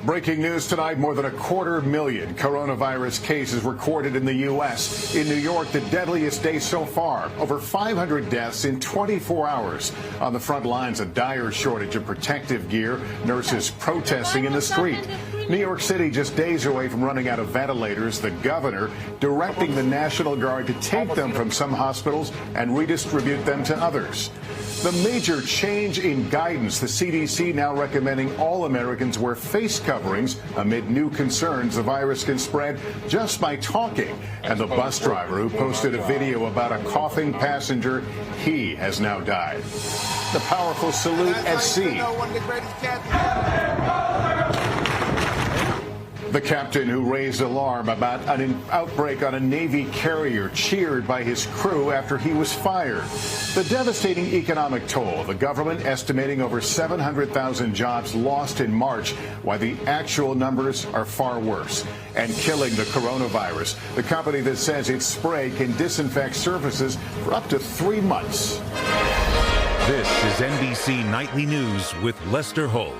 Breaking news tonight, more than 250,000 coronavirus cases recorded in the U.S. In New York, the deadliest day so far. Over 500 deaths in 24 hours. On the front lines, a dire shortage of protective gear. Nurses protesting in the street. New York City just days away from running out of ventilators. The governor directing the National Guard to take them from some hospitals and redistribute them to others. The major change in guidance, the CDC now recommending all Americans wear face coverings amid new concerns the virus can spread just by talking. And the bus driver who posted a video about a coughing passenger, he has now died. The powerful salute at sea. The captain who raised alarm about an outbreak on a Navy carrier cheered by his crew after he was fired. The devastating economic toll, the government estimating over 700,000 jobs lost in March, while the actual numbers are far worse. And killing the coronavirus, the company that says its spray can disinfect surfaces for up to 3 months. This is NBC Nightly News with Lester Holt.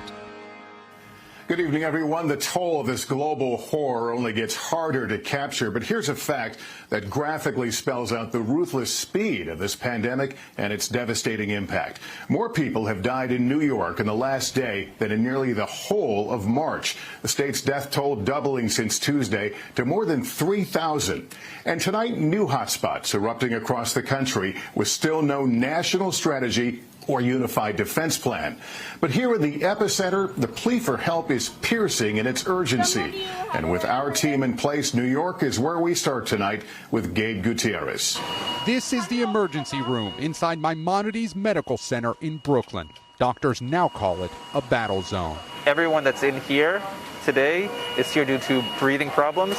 Good evening, everyone. The toll of this global horror only gets harder to capture, but here's a fact that graphically spells out the ruthless speed of this pandemic and its devastating impact. More people have died in New York in the last day than in nearly the whole of March. The state's death toll doubling since Tuesday to more than 3,000. And tonight, new hotspots erupting across the country with still no national strategy or unified defense plan. But here in the epicenter, the plea for help is piercing in its urgency. And with our team in place, New York is where we start tonight with Gabe Gutierrez. This is the emergency room inside Maimonides Medical Center in Brooklyn. Doctors now call it a battle zone. Everyone that's in here today is here due to breathing problems,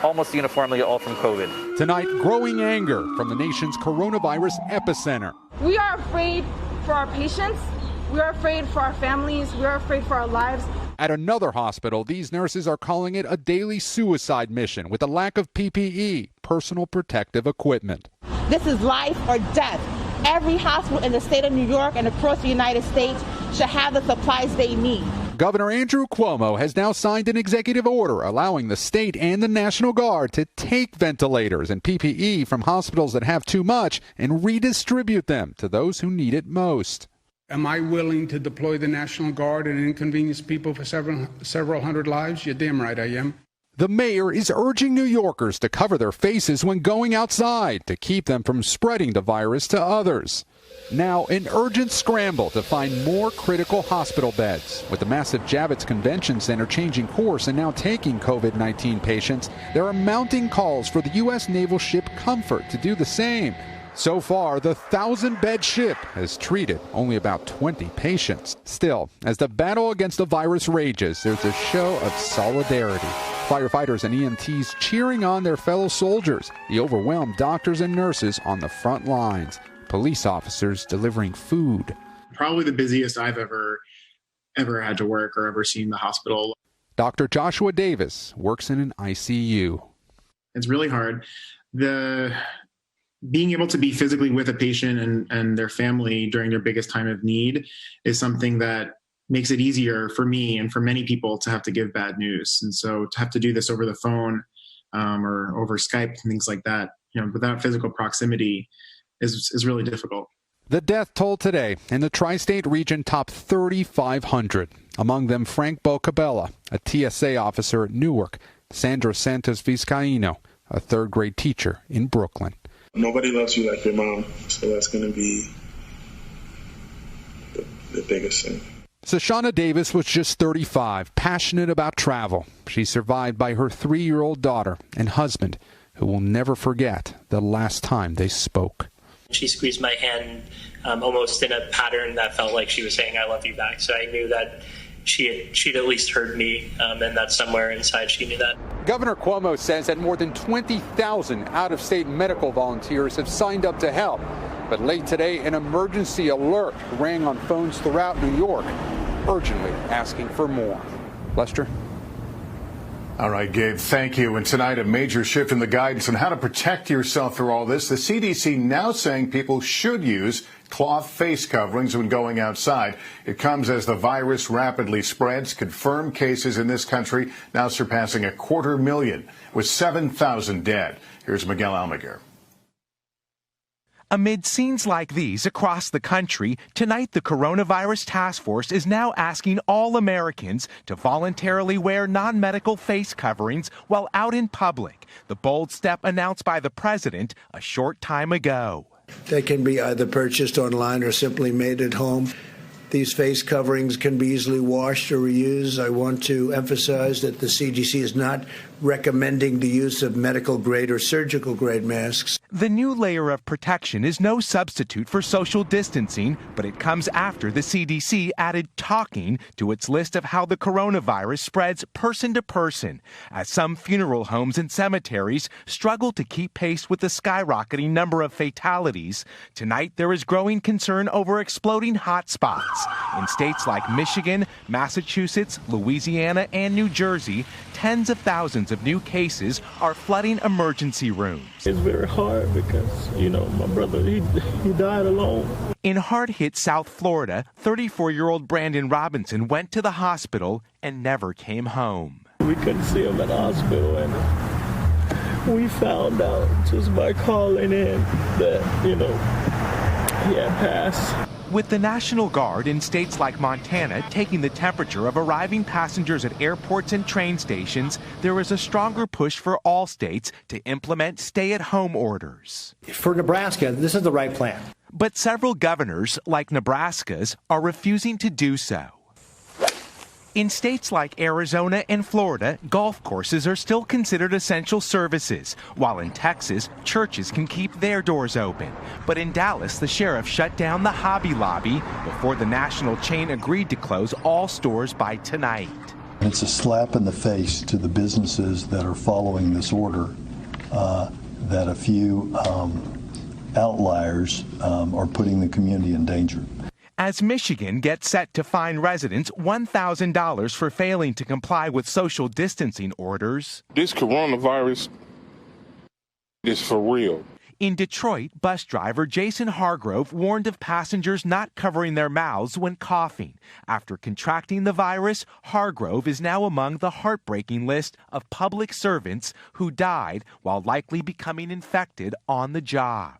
almost uniformly all from COVID. Tonight, growing anger from the nation's coronavirus epicenter. We are afraid for our patients. We are afraid for our families. We are afraid for our lives. At another hospital, these nurses are calling it a daily suicide mission with a lack of PPE, personal protective equipment. This is life or death. Every hospital in the state of New York and across the United States should have the supplies they need. Governor Andrew Cuomo has now signed an executive order allowing the state and the National Guard to take ventilators and PPE from hospitals that have too much and redistribute them to those who need it most. Am I willing to deploy the National Guard and inconvenience people for several hundred lives? You're damn right I am. The mayor is urging New Yorkers to cover their faces when going outside to keep them from spreading the virus to others. Now, an urgent scramble to find more critical hospital beds. With the massive Javits Convention Center changing course and now taking COVID-19 patients, there are mounting calls for the U.S. naval ship Comfort to do the same. So far, the 1,000-bed ship has treated only about 20 patients. Still, as the battle against the virus rages, there's a show of solidarity. Firefighters and EMTs cheering on their fellow soldiers, the overwhelmed doctors and nurses on the front lines, police officers delivering food. Probably the busiest I've ever had to work or ever seen the hospital. Dr. Joshua Davis works in an ICU. It's really hard. Being able to be physically with a patient and their family during their biggest time of need is something that makes it easier for me and for many people to have to give bad news. And so to have to do this over the phone or over Skype and things like that, without physical proximity is really difficult. The death toll today in the tri-state region topped 3,500. Among them, Frank Bocabella, a TSA officer at Newark, Sandra Santos Vizcaíno, a third-grade teacher in Brooklyn. Nobody loves you like your mom, so that's going to be the biggest thing. Shoshana Davis was just 35, passionate about travel. She's survived by her 3-year-old daughter and husband, who will never forget the last time they spoke. She squeezed my hand almost in a pattern that felt like she was saying, "I love you" back. So I knew that she'd at least heard me, and that somewhere inside she knew that. Governor Cuomo says that more than 20,000 out-of-state medical volunteers have signed up to help. But late today, an emergency alert rang on phones throughout New York, urgently asking for more. Lester? All right, Gabe, thank you. And tonight, a major shift in the guidance on how to protect yourself through all this. The CDC now saying people should use cloth face coverings when going outside. It comes as the virus rapidly spreads. Confirmed cases in this country now surpassing 250,000, with 7,000 dead. Here's Miguel Almaguer. Amid scenes like these across the country, tonight the coronavirus task force is now asking all Americans to voluntarily wear non-medical face coverings while out in public, the bold step announced by the president a short time ago. They can be either purchased online or simply made at home. These face coverings can be easily washed or reused. I want to emphasize that the CDC is not recommending the use of medical grade or surgical grade masks. The new layer of protection is no substitute for social distancing, but it comes after the CDC added talking to its list of how the coronavirus spreads person to person, as some funeral homes and cemeteries struggle to keep pace with the skyrocketing number of fatalities. Tonight, there is growing concern over exploding hotspots. In states like Michigan, Massachusetts, Louisiana, and New Jersey, tens of thousands of new cases are flooding emergency rooms. It's very hard because, my brother, he died alone. In hard-hit South Florida, 34-year-old Brandon Robinson went to the hospital and never came home. We couldn't see him at the hospital, and we found out just by calling in that, he had passed. With the National Guard in states like Montana taking the temperature of arriving passengers at airports and train stations, there is a stronger push for all states to implement stay-at-home orders. For Nebraska, this is the right plan. But several governors, like Nebraska's, are refusing to do so. In states like Arizona and Florida, golf courses are still considered essential services, while in Texas, churches can keep their doors open. But in Dallas, the sheriff shut down the Hobby Lobby before the national chain agreed to close all stores by tonight. It's a slap in the face to the businesses that are following this order that a few outliers are putting the community in danger. As Michigan gets set to fine residents $1,000 for failing to comply with social distancing orders. This coronavirus is for real. In Detroit, bus driver Jason Hargrove warned of passengers not covering their mouths when coughing. After contracting the virus, Hargrove is now among the heartbreaking list of public servants who died while likely becoming infected on the job.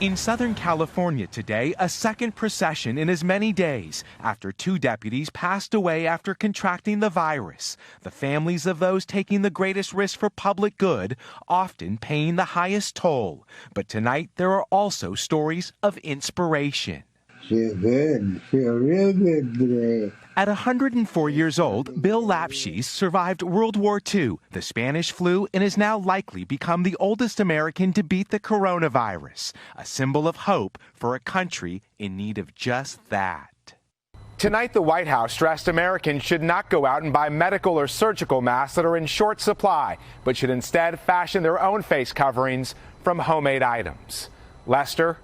In Southern California today, a second procession in as many days after two deputies passed away after contracting the virus. The families of those taking the greatest risk for public good often paying the highest toll. But tonight, there are also stories of inspiration. Feel good. Feel real good today. At 104 years old, Bill Lapshys survived World War II, the Spanish flu, and has now likely become the oldest American to beat the coronavirus, a symbol of hope for a country in need of just that. Tonight, the White House stressed Americans should not go out and buy medical or surgical masks that are in short supply, but should instead fashion their own face coverings from homemade items. Lester?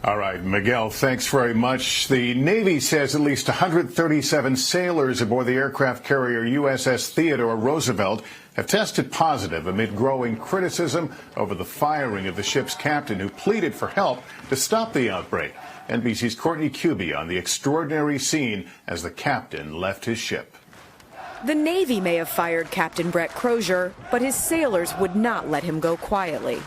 All right, Miguel, thanks very much. The Navy says at least 137 sailors aboard the aircraft carrier USS Theodore Roosevelt have tested positive amid growing criticism over the firing of the ship's captain, who pleaded for help to stop the outbreak. NBC's Courtney Cubie on the extraordinary scene as the captain left his ship. The Navy may have fired Captain Brett Crozier, but his sailors would not let him go quietly.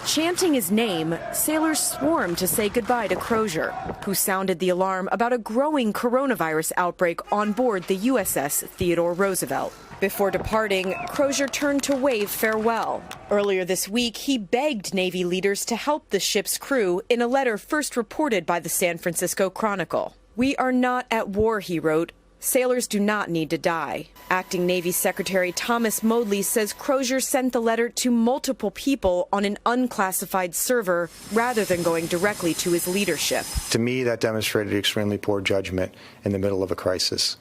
Chanting his name, sailors swarmed to say goodbye to Crozier, who sounded the alarm about a growing coronavirus outbreak on board the USS Theodore Roosevelt. Before departing, Crozier turned to wave farewell. Earlier this week, he begged Navy leaders to help the ship's crew in a letter first reported by the San Francisco Chronicle. "We are not at war," he wrote. "Sailors do not need to die." Acting Navy Secretary Thomas Modly says Crozier sent the letter to multiple people on an unclassified server rather than going directly to his leadership. To me, that demonstrated extremely poor judgment in the middle of a crisis.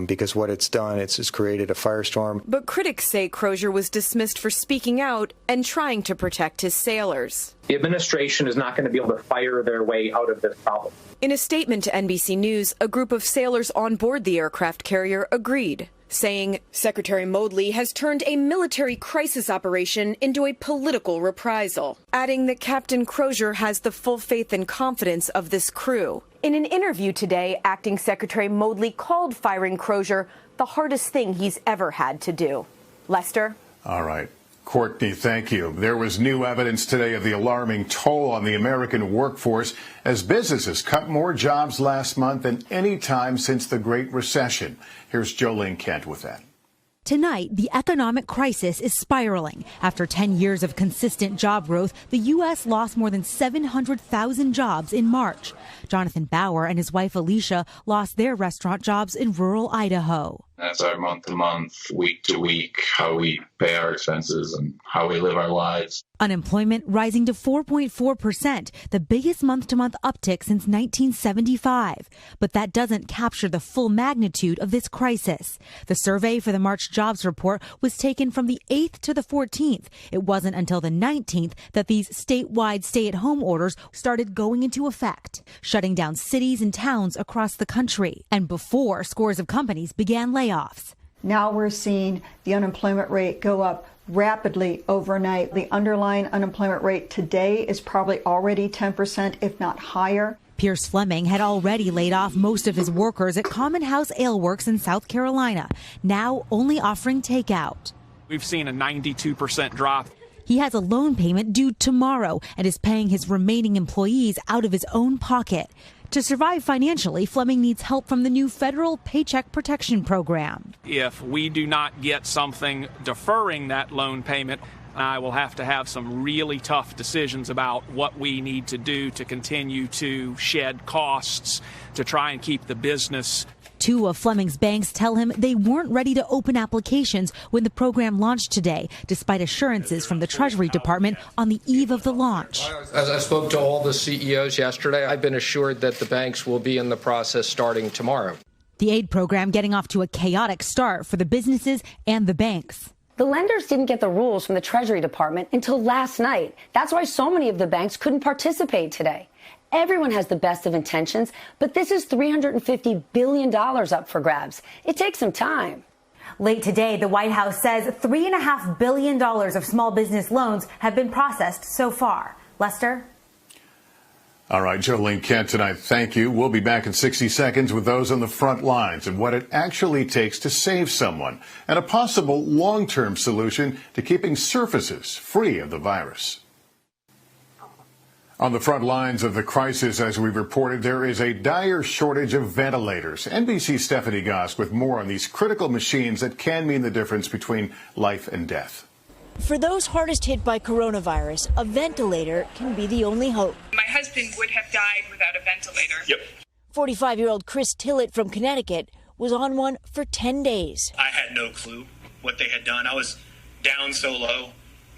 Because what it's done, it's created a firestorm. But critics say Crozier was dismissed for speaking out and trying to protect his sailors. The administration is not going to be able to fire their way out of this problem. In a statement to NBC News, a group of sailors on board the aircraft carrier agreed, saying Secretary Modly has turned a military crisis operation into a political reprisal, adding that Captain Crozier has the full faith and confidence of this crew. In an interview today, Acting Secretary Modly called firing Crozier the hardest thing he's ever had to do. Lester? All right. Courtney, thank you. There was new evidence today of the alarming toll on the American workforce as businesses cut more jobs last month than any time since the Great Recession. Here's Jolene Kent with that. Tonight, the economic crisis is spiraling. After 10 years of consistent job growth, the U.S. lost more than 700,000 jobs in March. Jonathan Bauer and his wife Alicia lost their restaurant jobs in rural Idaho. That's our month-to-month, week-to-week, how we pay our expenses and how we live our lives. Unemployment rising to 4.4%, the biggest month-to-month uptick since 1975. But that doesn't capture the full magnitude of this crisis. The survey for the March jobs report was taken from the 8th to the 14th. It wasn't until the 19th that these statewide stay-at-home orders started going into effect, shutting down cities and towns across the country. And before scores of companies began layoffs. Now we're seeing the unemployment rate go up rapidly overnight. The underlying unemployment rate today is probably already 10%, if not higher. Pierce Fleming had already laid off most of his workers at Common House Ale Works in South Carolina, now only offering takeout. We've seen a 92% drop. He has a loan payment due tomorrow and is paying his remaining employees out of his own pocket. To survive financially, Fleming needs help from the new federal Paycheck Protection Program. If we do not get something deferring that loan payment, I will have to have some really tough decisions about what we need to do to continue to shed costs to try and keep the business. Two of Fleming's banks tell him they weren't ready to open applications when the program launched today, despite assurances from the Treasury Department on the eve of the launch. As I spoke to all the CEOs yesterday, I've been assured that the banks will be in the process starting tomorrow. The aid program getting off to a chaotic start for the businesses and the banks. The lenders didn't get the rules from the Treasury Department until last night. That's why so many of the banks couldn't participate today. Everyone has the best of intentions, but this is $350 billion up for grabs. It takes some time. Late today, the White House says $3.5 billion of small business loans have been processed so far. Lester? All right, Jolene Kent tonight, thank you. We'll be back in 60 seconds with those on the front lines and what it actually takes to save someone and a possible long-term solution to keeping surfaces free of the virus. On the front lines of the crisis, as we reported, there is a dire shortage of ventilators. NBC's Stephanie Gosk with more on these critical machines that can mean the difference between life and death. For those hardest hit by coronavirus, a ventilator can be the only hope. My husband would have died without a ventilator. Yep. 45-year-old Chris Tillett from Connecticut was on one for 10 days. I had no clue what they had done. I was down so low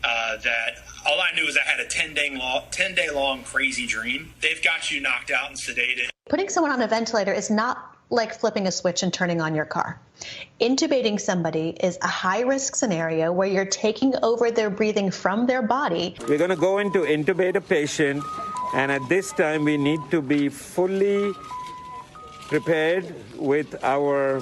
that all I knew was I had a 10-day long crazy dream. They've got you knocked out and sedated. Putting someone on a ventilator is not like flipping a switch and turning on your car. Intubating somebody is a high-risk scenario where you're taking over their breathing from their body. We're going to go in to intubate a patient, and at this time we need to be fully prepared with our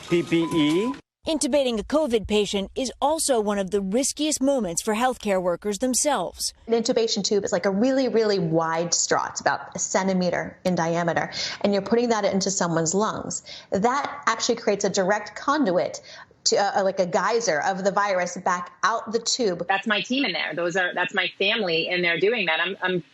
PPE. Intubating a COVID patient is also one of the riskiest moments for healthcare workers themselves. An intubation tube is like a really, really wide straw. It's about a centimeter in diameter, and you're putting that into someone's lungs. That actually creates a direct conduit to like a geyser of the virus back out the tube. That's my team in there. That's my family in there doing that.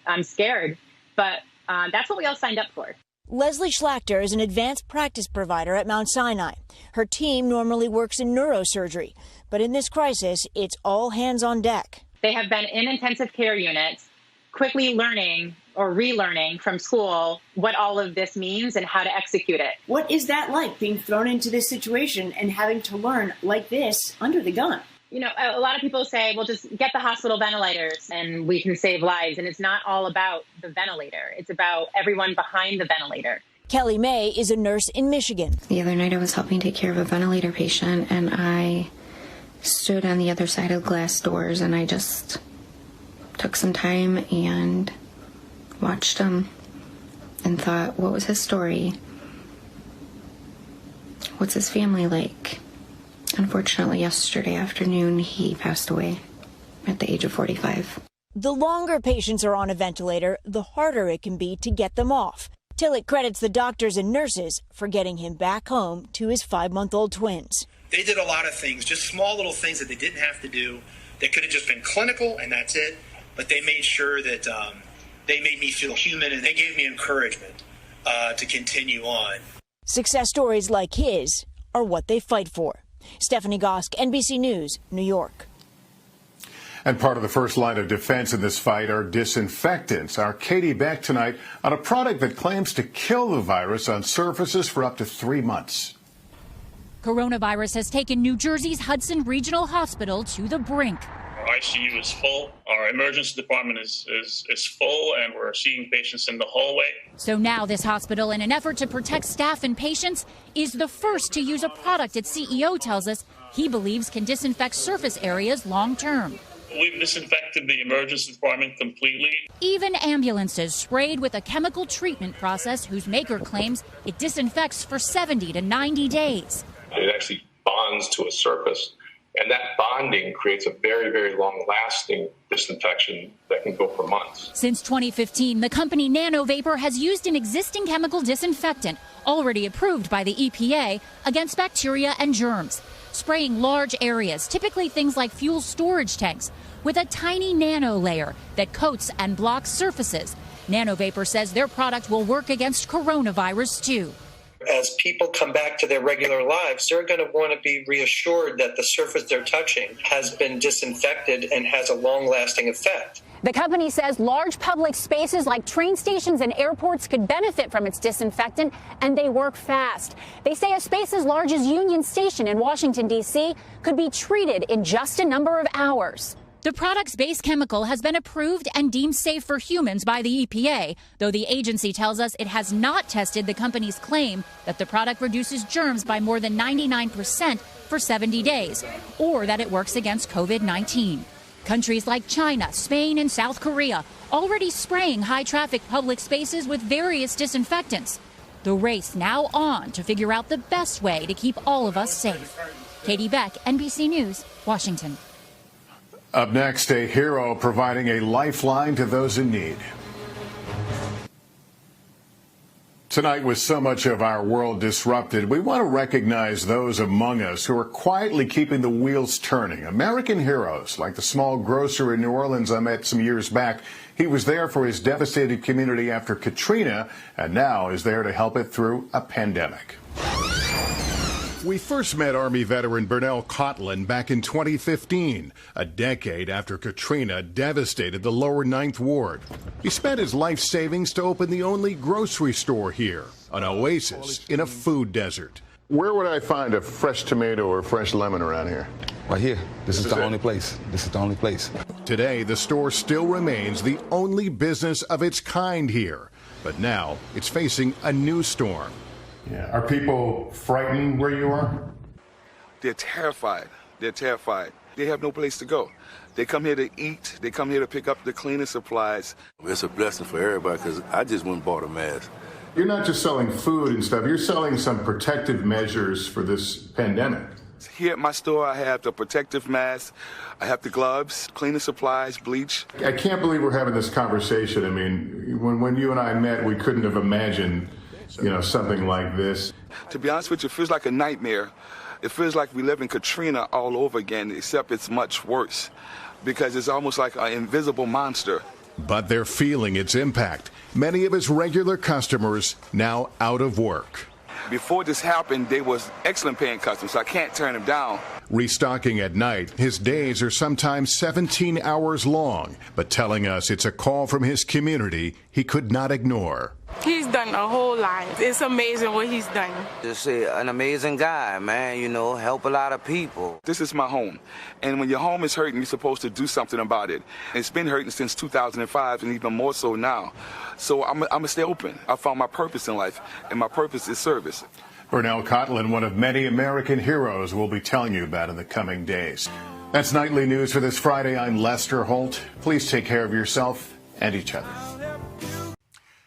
I'm scared, but that's what we all signed up for. Leslie Schlachter is an advanced practice provider at Mount Sinai. Her team normally works in neurosurgery, but in this crisis, it's all hands on deck. They have been in intensive care units, quickly learning or relearning from school what all of this means and how to execute it. What is that like, being thrown into this situation and having to learn like this under the gun? You know, a lot of people say, well, just get the hospital ventilators and we can save lives. And it's not all about the ventilator. It's about everyone behind the ventilator. Kelly May is a nurse in Michigan. The other night I was helping take care of a ventilator patient, and I stood on the other side of glass doors, and I just took some time and watched him and thought, what was his story? What's his family like? Unfortunately, yesterday afternoon, he passed away at the age of 45. The longer patients are on a ventilator, the harder it can be to get them off. Tillett credits the doctors and nurses for getting him back home to his 5-month-old twins. They did a lot of things, just small little things that they didn't have to do. They could have just been clinical and that's it. But they made sure that they made me feel human and they gave me encouragement to continue on. Success stories like his are what they fight for. Stephanie Gosk, NBC News, New York. And part of the first line of defense in this fight are disinfectants. Our Katie Beck tonight on a product that claims to kill the virus on surfaces for up to 3 months. Coronavirus has taken New Jersey's Hudson Regional Hospital to the brink. Our ICU is full. Our emergency department is full, and we're seeing patients in the hallway. So now this hospital, in an effort to protect staff and patients, is the first to use a product its CEO tells us he believes can disinfect surface areas long term. We've disinfected the emergency department completely. Even ambulances sprayed with a chemical treatment process whose maker claims it disinfects for 70 to 90 days. It actually bonds to a surface, and that bonding creates a very, very long-lasting disinfection that can go for months. Since 2015, the company NanoVapor has used an existing chemical disinfectant already approved by the EPA against bacteria and germs, spraying large areas, typically things like fuel storage tanks, with a tiny nano layer that coats and blocks surfaces. NanoVapor says their product will work against coronavirus too. As people come back to their regular lives, they're going to want to be reassured that the surface they're touching has been disinfected and has a long-lasting effect. The company says large public spaces like train stations and airports could benefit from its disinfectant, and they work fast. They say a space as large as Union Station in Washington, D.C. could be treated in just a number of hours. The product's base chemical has been approved and deemed safe for humans by the EPA, though the agency tells us it has not tested the company's claim that the product reduces germs by more than 99% for 70 days, or that it works against COVID-19. Countries like China, Spain, and South Korea already spraying high-traffic public spaces with various disinfectants. The race now on to figure out the best way to keep all of us safe. Katie Beck, NBC News, Washington. Up next, a hero providing a lifeline to those in need. Tonight, with so much of our world disrupted, we want to recognize those among us who are quietly keeping the wheels turning. American heroes, like the small grocer in New Orleans I met some years back. He was there for his devastated community after Katrina, and now is there to help it through a pandemic. We first met Army veteran Burnell Cotlin back in 2015, a decade after Katrina devastated the lower Ninth Ward. He spent his life savings to open the only grocery store here, an oasis in a food desert. Where would I find a fresh tomato or fresh lemon around here? Right here. This is the only place. This is the only place. Today, the store still remains the only business of its kind here. But now, it's facing a new storm. Yeah. Are people frightened where you are? They're terrified. They're terrified. They have no place to go. They come here to eat. They come here to pick up the cleaning supplies. It's a blessing for everybody because I just went and bought a mask. You're not just selling food and stuff. You're selling some protective measures for this pandemic. Here at my store, I have the protective mask. I have the gloves, cleaning supplies, bleach. I can't believe we're having this conversation. I mean, when you and I met, we couldn't have imagined something like this. To be honest with you, it feels like a nightmare. It feels like we live in Katrina all over again, except it's much worse because it's almost like an invisible monster. But they're feeling its impact. Many of his regular customers now out of work. Before this happened, they was excellent paying customers, so I can't turn them down. Restocking at night, his days are sometimes 17 hours long, but telling us it's a call from his community he could not ignore. He's done a whole lot. It's amazing what he's done. Just an amazing guy, man, help a lot of people. This is my home, and when your home is hurting, you're supposed to do something about it. It's been hurting since 2005, and even more so now. So I'm going to stay open. I found my purpose in life, and my purpose is service. Burnell Cotlin, one of many American heroes we'll be telling you about in the coming days. That's Nightly News for this Friday. I'm Lester Holt. Please take care of yourself and each other.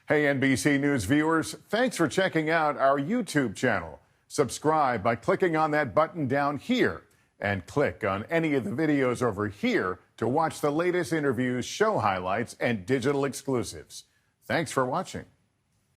Hey, NBC News viewers, thanks for checking out our YouTube channel. Subscribe by clicking on that button down here, and click on any of the videos over here to watch the latest interviews, show highlights, and digital exclusives. Thanks for watching.